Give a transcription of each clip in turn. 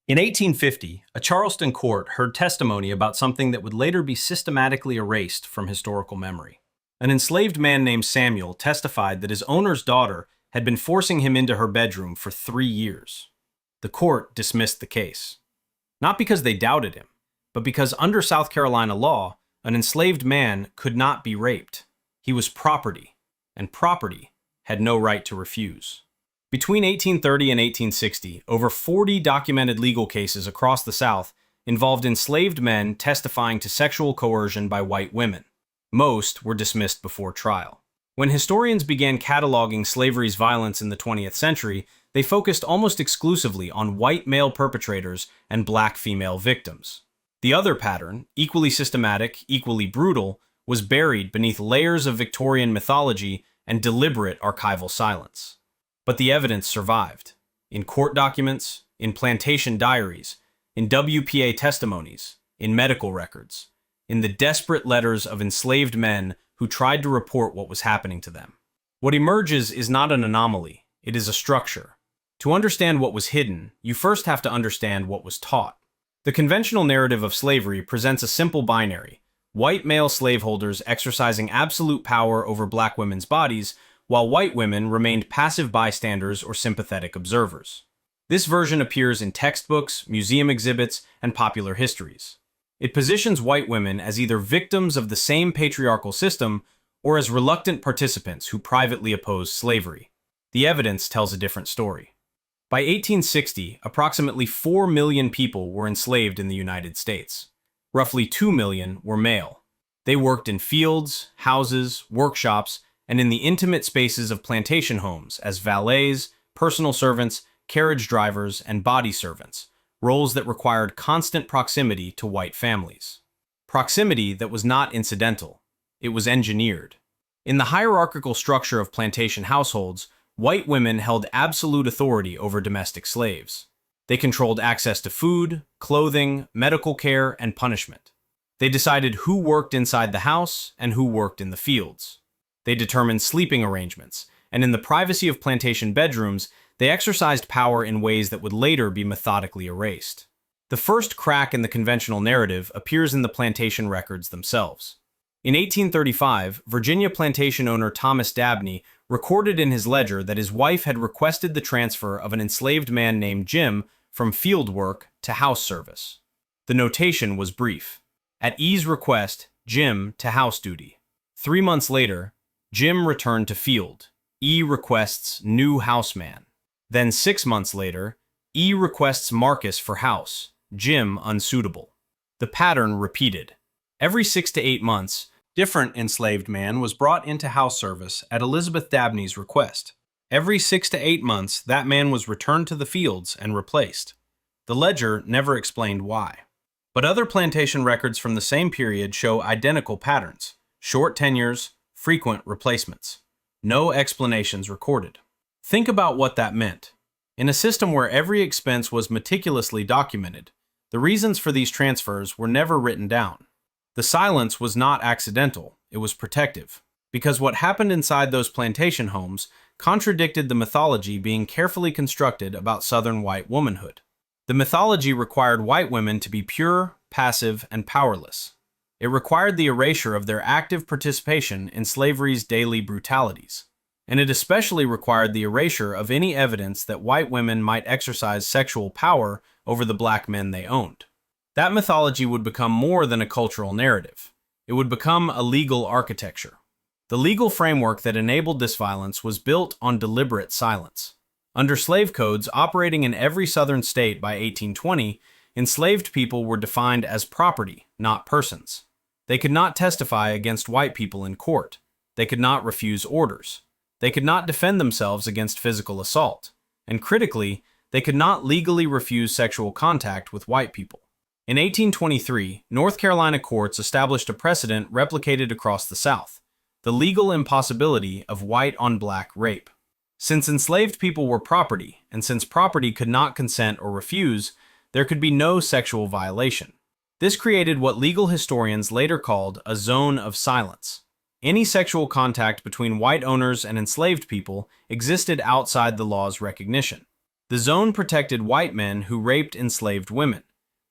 In 1850, a Charleston court heard testimony about something that would later be systematically erased from historical memory. An enslaved man named Samuel testified that his owner's daughter had been forcing him into her bedroom for 3 years. The court dismissed the case. Not because they doubted him, but because under South Carolina law, an enslaved man could not be raped. He was property, and property had no right to refuse. Between 1830 and 1860, over 40 documented legal cases across the South involved enslaved men testifying to sexual coercion by white women. Most were dismissed before trial. When historians began cataloging slavery's violence in the 20th century, they focused almost exclusively on white male perpetrators and black female victims. The other pattern, equally systematic, equally brutal, was buried beneath layers of Victorian mythology and deliberate archival silence. But the evidence survived. In court documents, in plantation diaries, in WPA testimonies, in medical records, in the desperate letters of enslaved men who tried to report what was happening to them. What emerges is not an anomaly, it is a structure. To understand what was hidden, you first have to understand what was taught. The conventional narrative of slavery presents a simple binary: white male slaveholders exercising absolute power over black women's bodies, while white women remained passive bystanders or sympathetic observers. This version appears in textbooks, museum exhibits, and popular histories. It positions white women as either victims of the same patriarchal system or as reluctant participants who privately opposed slavery. The evidence tells a different story. By 1860, approximately 4 million people were enslaved in the United States. Roughly 2 million were male. They worked in fields, houses, workshops, and in the intimate spaces of plantation homes as valets, personal servants, carriage drivers, and body servants, roles that required constant proximity to white families. Proximity that was not incidental. It was engineered. In the hierarchical structure of plantation households, white women held absolute authority over domestic slaves. They controlled access to food, clothing, medical care, and punishment. They decided who worked inside the house and who worked in the fields. They determined sleeping arrangements, and in the privacy of plantation bedrooms, they exercised power in ways that would later be methodically erased. The first crack in the conventional narrative appears in the plantation records themselves. In 1835, Virginia plantation owner Thomas Dabney recorded in his ledger that his wife had requested the transfer of an enslaved man named Jim from field work to house service. The notation was brief. At E's request, Jim to house duty. 3 months later, Jim returned to field. E requests new houseman. Then 6 months later, E requests Marcus for house. Jim unsuitable. The pattern repeated. Every 6 to 8 months, different enslaved man was brought into house service at Elizabeth Dabney's request. Every 6 to 8 months, that man was returned to the fields and replaced. The ledger never explained why. But other plantation records from the same period show identical patterns: short tenures, frequent replacements. No explanations recorded. Think about what that meant. In a system where every expense was meticulously documented, the reasons for these transfers were never written down. The silence was not accidental, it was protective, because what happened inside those plantation homes contradicted the mythology being carefully constructed about Southern white womanhood. The mythology required white women to be pure, passive, and powerless. It required the erasure of their active participation in slavery's daily brutalities. And it especially required the erasure of any evidence that white women might exercise sexual power over the black men they owned. That mythology would become more than a cultural narrative. It would become a legal architecture. The legal framework that enabled this violence was built on deliberate silence. Under slave codes operating in every southern state by 1820, enslaved people were defined as property, not persons. They could not testify against white people in court. They could not refuse orders. They could not defend themselves against physical assault. And critically, they could not legally refuse sexual contact with white people. In 1823, North Carolina courts established a precedent replicated across the South: the legal impossibility of white-on-black rape. Since enslaved people were property, and since property could not consent or refuse, there could be no sexual violation. This created what legal historians later called a zone of silence. Any sexual contact between white owners and enslaved people existed outside the law's recognition. The zone protected white men who raped enslaved women,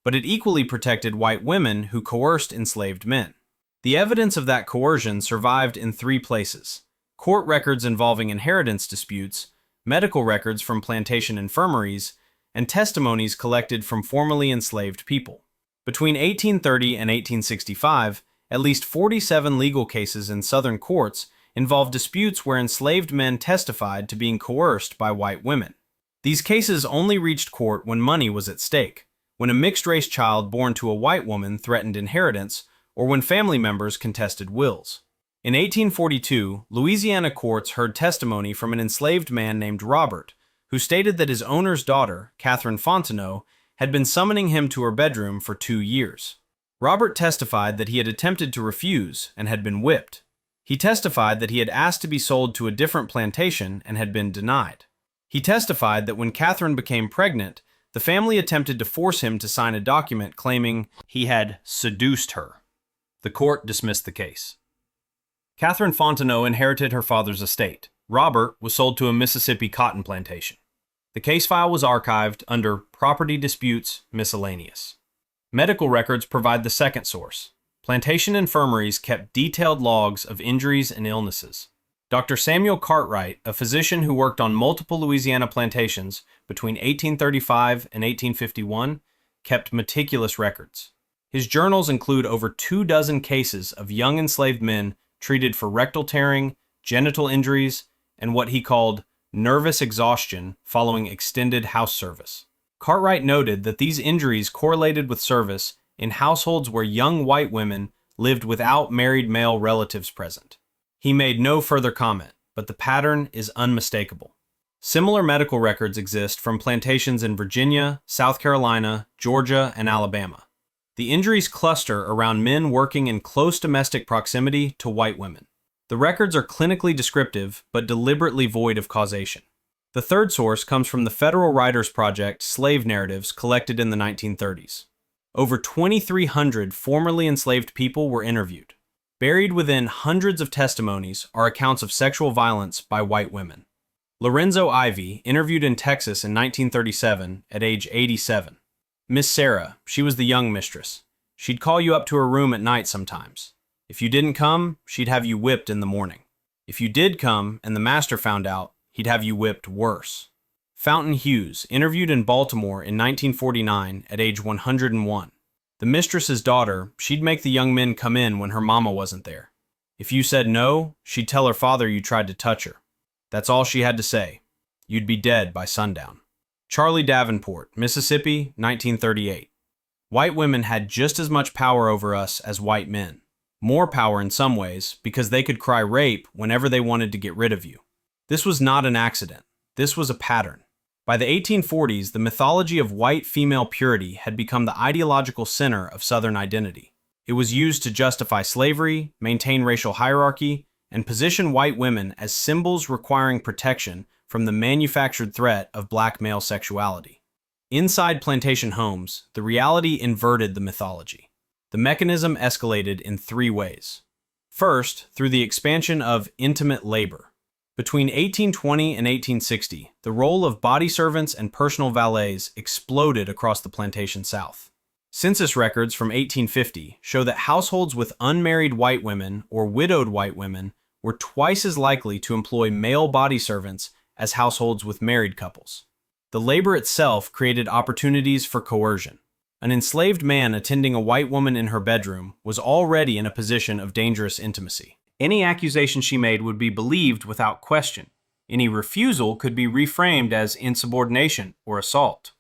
but it equally protected white women who coerced enslaved men. The evidence of that coercion survived in 3 places: court records involving inheritance disputes, medical records from plantation infirmaries, and testimonies collected from formerly enslaved people. Between 1830 and 1865, at least 47 legal cases in Southern courts involved disputes where enslaved men testified to being coerced by white women. These cases only reached court when money was at stake, when a mixed-race child born to a white woman threatened inheritance, or when family members contested wills. In 1842, Louisiana courts heard testimony from an enslaved man named Robert, who stated that his owner's daughter, Catherine Fontenot, had been summoning him to her bedroom for 2 years. Robert testified that he had attempted to refuse and had been whipped. He testified that he had asked to be sold to a different plantation and had been denied. He testified that when Catherine became pregnant, the family attempted to force him to sign a document claiming he had seduced her. The court dismissed the case. Catherine Fontenot inherited her father's estate. Robert was sold to a Mississippi cotton plantation. The case file was archived under Property Disputes Miscellaneous. Medical records provide the second source. Plantation infirmaries kept detailed logs of injuries and illnesses. Dr. Samuel Cartwright, a physician who worked on multiple Louisiana plantations between 1835 and 1851, kept meticulous records. His journals include over 24 cases of young enslaved men treated for rectal tearing, genital injuries, and what he called nervous exhaustion following extended house service. Cartwright noted that these injuries correlated with service in households where young white women lived without married male relatives present. He made no further comment, but the pattern is unmistakable. Similar medical records exist from plantations in Virginia, South Carolina, Georgia, and Alabama. The injuries cluster around men working in close domestic proximity to white women. The records are clinically descriptive, but deliberately void of causation. The third source comes from the Federal Writers Project slave narratives collected in the 1930s. Over 2,300 formerly enslaved people were interviewed. Buried within hundreds of testimonies are accounts of sexual violence by white women. Lorenzo Ivy, interviewed in Texas in 1937 at age 87. Miss Sarah, she was the young mistress. She'd call you up to her room at night sometimes. If you didn't come, she'd have you whipped in the morning. If you did come and the master found out, he'd have you whipped worse. Fountain Hughes, interviewed in Baltimore in 1949 at age 101. The mistress's daughter, she'd make the young men come in when her mama wasn't there. If you said no, she'd tell her father you tried to touch her. That's all she had to say. You'd be dead by sundown. Charlie Davenport, Mississippi, 1938. White women had just as much power over us as white men. More power in some ways, because they could cry rape whenever they wanted to get rid of you. This was not an accident. This was a pattern. By the 1840s, the mythology of white female purity had become the ideological center of Southern identity. It was used to justify slavery, maintain racial hierarchy, and position white women as symbols requiring protection from the manufactured threat of black male sexuality. Inside plantation homes, the reality inverted the mythology. The mechanism escalated in 3 ways. First, through the expansion of intimate labor. Between 1820 and 1860, the role of body servants and personal valets exploded across the plantation South. Census records from 1850 show that households with unmarried white women or widowed white women were twice as likely to employ male body servants as households with married couples. The labor itself created opportunities for coercion. An enslaved man attending a white woman in her bedroom was already in a position of dangerous intimacy. Any accusation she made would be believed without question. Any refusal could be reframed as insubordination or assault.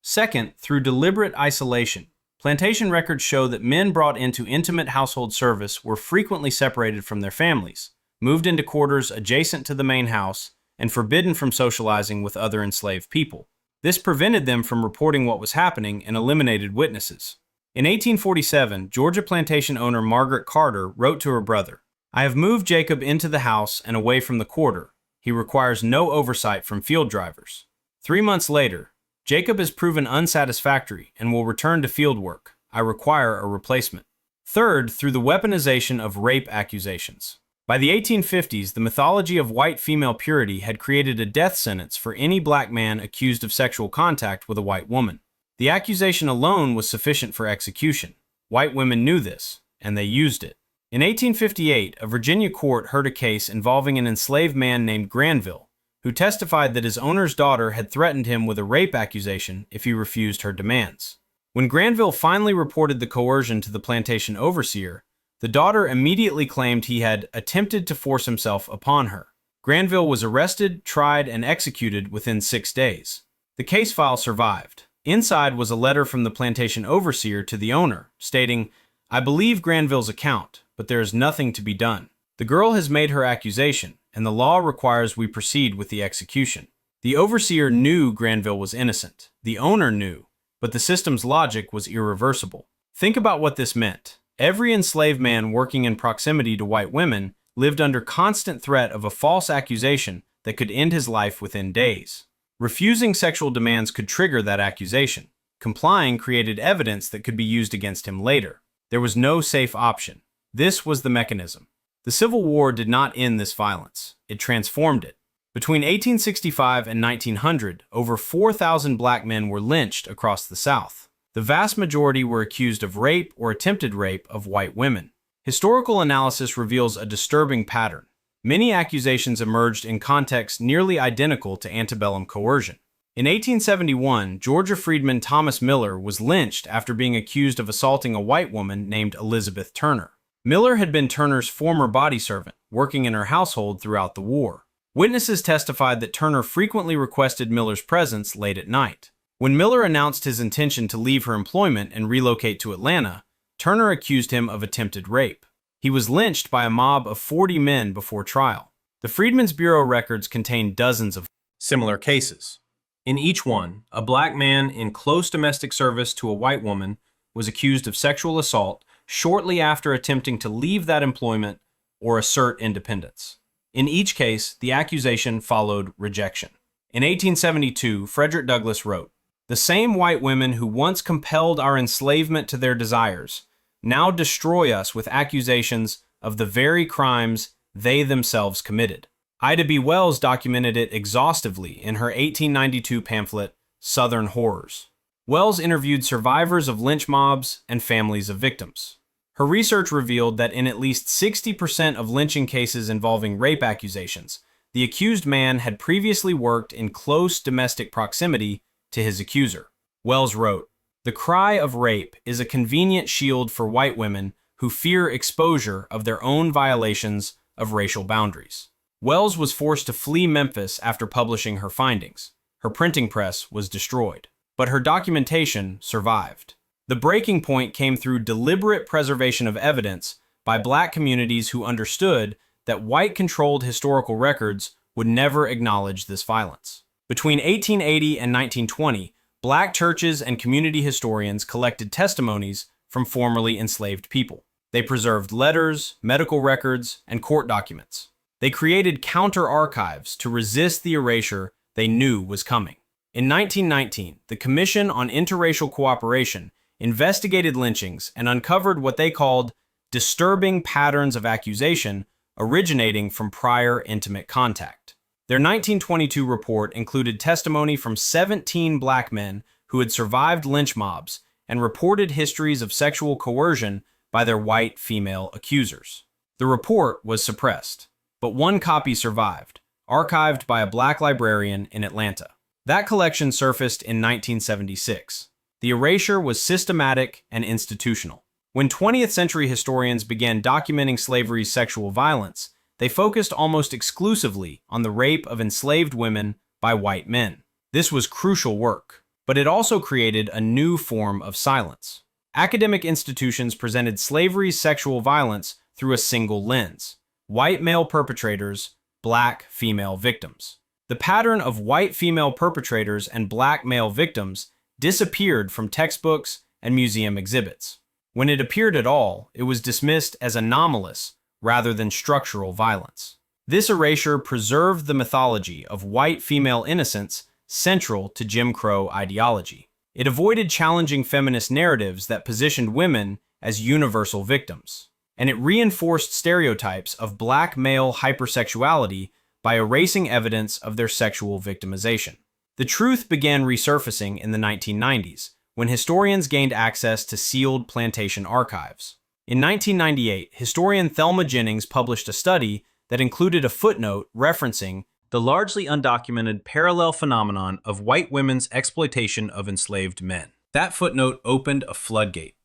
Second, through deliberate isolation. Plantation records show that men brought into intimate household service were frequently separated from their families, moved into quarters adjacent to the main house, and forbidden from socializing with other enslaved people. This prevented them from reporting what was happening and eliminated witnesses. In 1847, Georgia plantation owner Margaret Carter wrote to her brother, "I have moved Jacob into the house and away from the quarter. He requires no oversight from field drivers." 3 months later, "Jacob has proven unsatisfactory and will return to field work. I require a replacement." Third, through the weaponization of rape accusations. By the 1850s, the mythology of white female purity had created a death sentence for any black man accused of sexual contact with a white woman. The accusation alone was sufficient for execution. White women knew this, and they used it. In 1858, a Virginia court heard a case involving an enslaved man named Granville, who testified that his owner's daughter had threatened him with a rape accusation if he refused her demands. When Granville finally reported the coercion to the plantation overseer, the daughter immediately claimed he had attempted to force himself upon her. Granville was arrested, tried, and executed within 6 days. The case file survived. Inside was a letter from the plantation overseer to the owner, stating, "I believe Granville's account, but there is nothing to be done. The girl has made her accusation, and the law requires we proceed with the execution." The overseer knew Granville was innocent. The owner knew, but the system's logic was irreversible. Think about what this meant. Every enslaved man working in proximity to white women lived under constant threat of a false accusation that could end his life within days. Refusing sexual demands could trigger that accusation. Complying created evidence that could be used against him later. There was no safe option. This was the mechanism. The Civil War did not end this violence. It transformed it. Between 1865 and 1900, over 4,000 black men were lynched across the South. The vast majority were accused of rape or attempted rape of white women. Historical analysis reveals a disturbing pattern. Many accusations emerged in contexts nearly identical to antebellum coercion. In 1871, Georgia freedman Thomas Miller was lynched after being accused of assaulting a white woman named Elizabeth Turner. Miller had been Turner's former body servant, working in her household throughout the war. Witnesses testified that Turner frequently requested Miller's presence late at night. When Miller announced his intention to leave her employment and relocate to Atlanta, Turner accused him of attempted rape. He was lynched by a mob of 40 men before trial. The Freedmen's Bureau records contain dozens of similar cases. In each one, a black man in close domestic service to a white woman was accused of sexual assault shortly after attempting to leave that employment or assert independence. In each case, the accusation followed rejection. In 1872, Frederick Douglass wrote, "The same white women who once compelled our enslavement to their desires now destroy us with accusations of the very crimes they themselves committed." Ida B. Wells documented it exhaustively in her 1892 pamphlet, Southern Horrors. Wells interviewed survivors of lynch mobs and families of victims. Her research revealed that in at least 60% of lynching cases involving rape accusations, the accused man had previously worked in close domestic proximity to his accuser. Wells wrote, "The cry of rape is a convenient shield for white women who fear exposure of their own violations of racial boundaries." Wells was forced to flee Memphis after publishing her findings. Her printing press was destroyed, but her documentation survived. The breaking point came through deliberate preservation of evidence by black communities who understood that white-controlled historical records would never acknowledge this violence. Between 1880 and 1920, black churches and community historians collected testimonies from formerly enslaved people. They preserved letters, medical records, and court documents. They created counter-archives to resist the erasure they knew was coming. In 1919, the Commission on Interracial Cooperation investigated lynchings and uncovered what they called disturbing patterns of accusation originating from prior intimate contact. Their 1922 report included testimony from 17 black men who had survived lynch mobs and reported histories of sexual coercion by their white female accusers. The report was suppressed, but one copy survived, archived by a black librarian in Atlanta. That collection surfaced in 1976. The erasure was systematic and institutional. When 20th century historians began documenting slavery's sexual violence, they focused almost exclusively on the rape of enslaved women by white men. This was crucial work, but it also created a new form of silence. Academic institutions presented slavery's sexual violence through a single lens: white male perpetrators, black female victims. The pattern of white female perpetrators and black male victims disappeared from textbooks and museum exhibits. When it appeared at all, it was dismissed as anomalous rather than structural violence. This erasure preserved the mythology of white female innocence central to Jim Crow ideology. It avoided challenging feminist narratives that positioned women as universal victims. and it reinforced stereotypes of black male hypersexuality by erasing evidence of their sexual victimization. The truth began resurfacing in the 1990s, when historians gained access to sealed plantation archives. In 1998, historian Thelma Jennings published a study that included a footnote referencing the largely undocumented parallel phenomenon of white women's exploitation of enslaved men. That footnote opened a floodgate.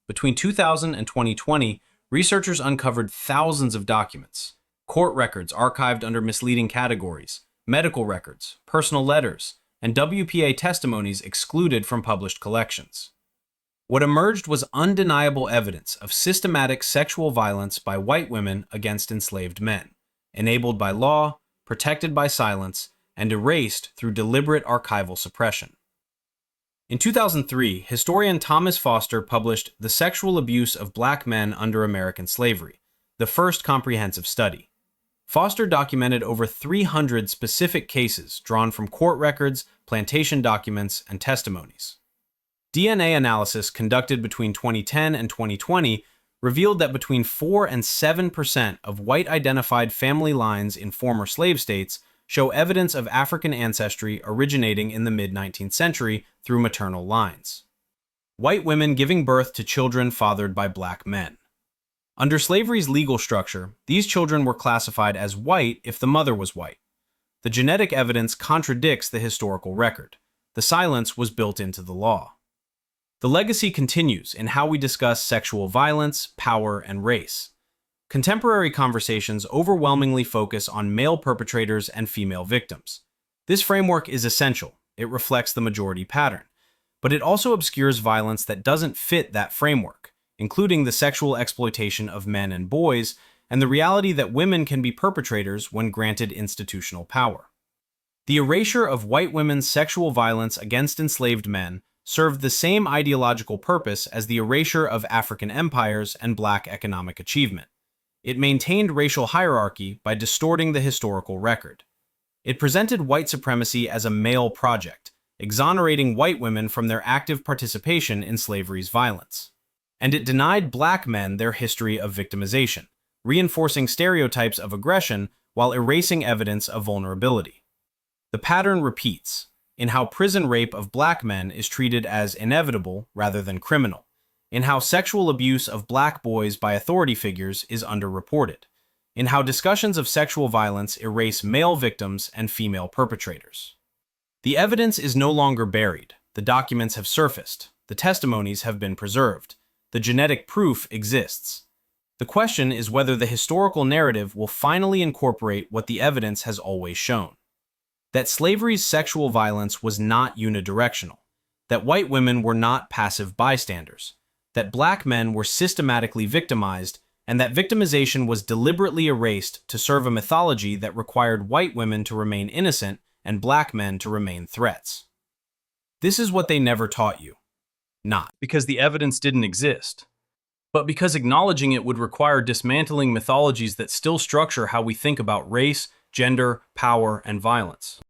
Between 2000 and 2020, researchers uncovered thousands of documents, court records archived under misleading categories, medical records, personal letters, and WPA testimonies excluded from published collections. What emerged was undeniable evidence of systematic sexual violence by white women against enslaved men, enabled by law, protected by silence, and erased through deliberate archival suppression. In 2003, historian Thomas Foster published The Sexual Abuse of Black Men Under American Slavery, the first comprehensive study. Foster documented over 300 specific cases drawn from court records, plantation documents, and testimonies. DNA analysis conducted between 2010 and 2020 revealed that between 4 and 7% of white-identified family lines in former slave states show evidence of African ancestry originating in the mid-19th century through maternal lines. White women giving birth to children fathered by black men. Under slavery's legal structure, these children were classified as white if the mother was white. The genetic evidence contradicts the historical record. The silence was built into the law. The legacy continues in how we discuss sexual violence, power, and race. Contemporary conversations overwhelmingly focus on male perpetrators and female victims. This framework is essential. It reflects the majority pattern. But it also obscures violence that doesn't fit that framework, including the sexual exploitation of men and boys, and the reality that women can be perpetrators when granted institutional power. The erasure of white women's sexual violence against enslaved men served the same ideological purpose as the erasure of African empires and black economic achievement. It maintained racial hierarchy by distorting the historical record. It presented white supremacy as a male project, exonerating white women from their active participation in slavery's violence. And it denied black men their history of victimization, reinforcing stereotypes of aggression while erasing evidence of vulnerability. The pattern repeats in how prison rape of black men is treated as inevitable rather than criminal, in how sexual abuse of black boys by authority figures is underreported, in how discussions of sexual violence erase male victims and female perpetrators. The evidence is no longer buried. The documents have surfaced. The testimonies have been preserved. The genetic proof exists. The question is whether the historical narrative will finally incorporate what the evidence has always shown. That slavery's sexual violence was not unidirectional, that white women were not passive bystanders, that black men were systematically victimized, and that victimization was deliberately erased to serve a mythology that required white women to remain innocent and black men to remain threats. This is what they never taught you. Not because the evidence didn't exist, but because acknowledging it would require dismantling mythologies that still structure how we think about race, gender, power, and violence.